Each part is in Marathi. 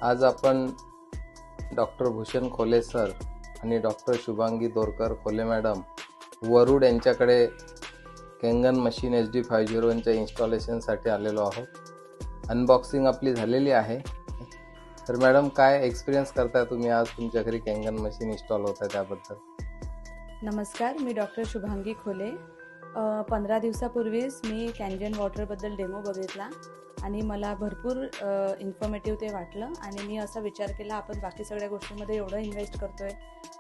आज आपण डॉक्टर भूषण खोले सर आणि डॉक्टर शुभांगी दोरकर खोले मॅडम वरुड यांच्याकडे केंगन मशीन HD501च्या इन्स्टॉलेशनसाठी आलेलो आहोत। अनबॉक्सिंग आपली झालेली आहे। तर मॅडम, काय एक्सपिरियन्स करताय तुम्ही आज तुमच्या घरी केंगन मशीन इन्स्टॉल होत आहे त्याबद्दल? नमस्कार, मी डॉक्टर शुभांगी खोले। 15 दिवसापूर्वीच मी कॅन्जन वॉटरबद्दल डेमो बघितला आणि मला भरपूर इन्फॉर्मेटिव्ह ते वाटलं आणि मी असा विचार केला, आपण बाकी सगळ्या गोष्टींमध्ये एवढं इन्व्हेस्ट करतोय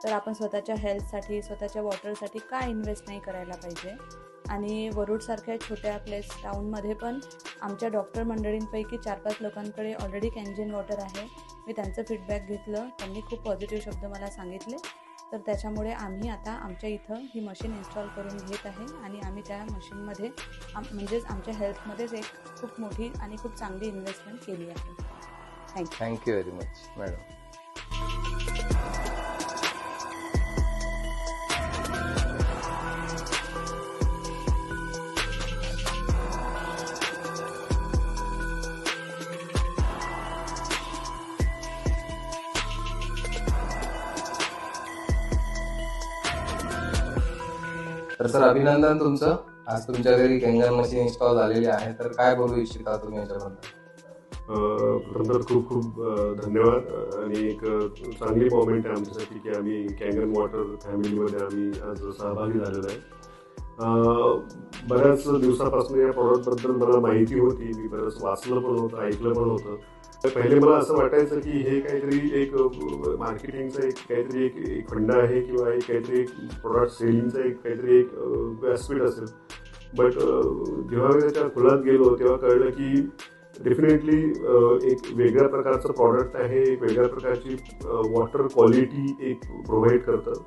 तर आपण स्वतःच्या हेल्थसाठी, स्वतःच्या वॉटरसाठी का इन्व्हेस्ट नाही करायला पाहिजे। आणि वरुडसारख्या छोट्या प्लेस टाऊनमध्ये पण आमच्या डॉक्टर मंडळींपैकी 4-5 लोकांकडे ऑलरेडी कॅन्जन वॉटर आहे। मी त्यांचं फीडबॅक घेतलं, त्यांनी खूप पॉझिटिव्ह शब्द मला सांगितले। तर त्याच्यामुळे आम्ही आता आमच्या इथं ही मशीन इन्स्टॉल करून घेत आहे आणि आम्ही त्या मशीनमध्ये म्हणजेच आमच्या हेल्थमध्येच एक खूप मोठी आणि खूप चांगली इन्व्हेस्टमेंट केली आहे। Thank you very much madam. तर सर, अभिनंदन तुमचं। आज तुमच्या घरी केंगन मशीन इन्स्टॉल झालेली आहे, तर काय बोलू इच्छिता तुम्ही याच्याबद्दल? प्रथम खूप खूप धन्यवाद आणि एक चांगली मोमेंट आहे आमच्यासाठी की आम्ही केंगन वॉटर फॅमिलीमध्ये आम्ही आज सहभागी झालेलो आहे। बऱ्याच दिवसापासून या प्रॉडक्टबद्दल मला माहिती होती, मी बरंच वाचलं पण होतं, ऐकलं पण होतं। पहिले मला असं वाटायचं की हे काहीतरी एक मार्केटिंगचा एक काहीतरी एक फंड आहे किंवा एक काहीतरी एक प्रोडक्ट सेलिंगचा एक काहीतरी एक व्यासपीठ असेल। बट जेव्हा मी त्याच्या खोलात गेलो तेव्हा कळलं की डेफिनेटली एक वेगळ्या प्रकारचं प्रॉडक्ट आहे, एक वेगळ्या प्रकारची वॉटर क्वालिटी एक प्रोव्हाइड करतं।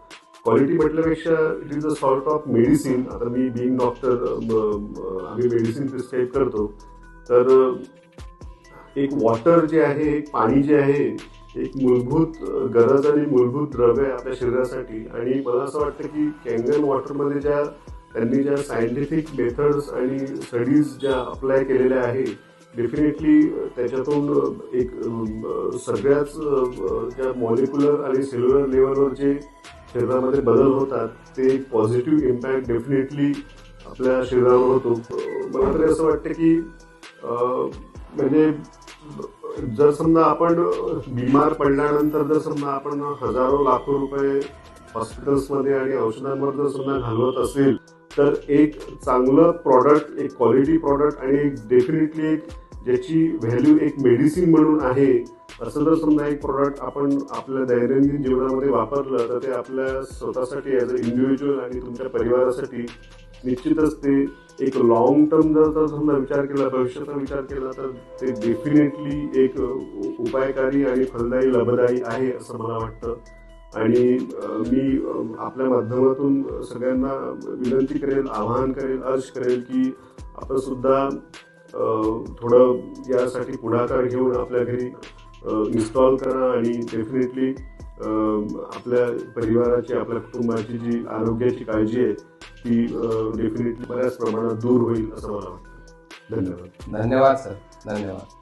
क्वालिटी म्हटल्यापेक्षा it is a sort of medicine. आता मी बिईंग डॉक्टर, आम्ही मेडिसिन प्रिस्क्राईब करतो, तर एक वॉटर जे आहे, एक पाणी जे आहे, एक मूलभूत गरज आणि मूलभूत द्रव्य आहे आपल्या शरीरासाठी। आणि मला असं वाटतं की केंगन वॉटरमध्ये त्यांनी ज्या सायंटिफिक मेथड्स आणि स्टडीज ज्या अप्लाय केलेल्या आहे, डेफिनेटली त्याच्यातून एक सगळ्याच ज्या मॉलिक्युलर आणि सेल्युलर लेवलवर जे शरीरामध्ये बदल होतात ते एक पॉझिटिव्ह इम्पॅक्ट डेफिनेटली आपल्या शरीरावर होतो। मला तरी असं वाटतं की म्हणजे जर समजा आपण बिमार पडल्यानंतर जर समजा आपण हजारो लाखो रुपये हॉस्पिटल्समध्ये आणि औषधांवर जर समजा घालवत असेल, तर एक चांगलं प्रॉडक्ट, एक क्वालिटी प्रॉडक्ट आणि एक डेफिनेटली एक ज्याची व्हॅल्यू एक मेडिसिन म्हणून आहे, असं जर समजा एक प्रॉडक्ट आपण आपल्या दैनंदिन जीवनामध्ये वापरलं तर ते आपल्या स्वतःसाठी ॲज अ इंडिव्हिज्युअल आणि तुमच्या परिवारासाठी निश्चितच ते एक लॉंग टर्म जर समजा विचार केला, भविष्याचा विचार केला, तर ते डेफिनेटली एक उपायकारी आणि फलदायी लाभदायी आहे असं मला वाटतं। आणि मी आपल्या माध्यमातून सगळ्यांना विनंती करेल, आवाहन करेल, अर्ज करेल की आपण सुद्धा थोडं यासाठी पुढाकार घेऊन आपल्या घरी इन्स्टॉल करा आणि डेफिनेटली आपल्या परिवाराची, आपल्या कुटुंबाची जी आरोग्याची काळजी आहे ती डेफिनेटली बऱ्याच प्रमाणात दूर होईल असं मला वाटतं। धन्यवाद। धन्यवाद सर, धन्यवाद।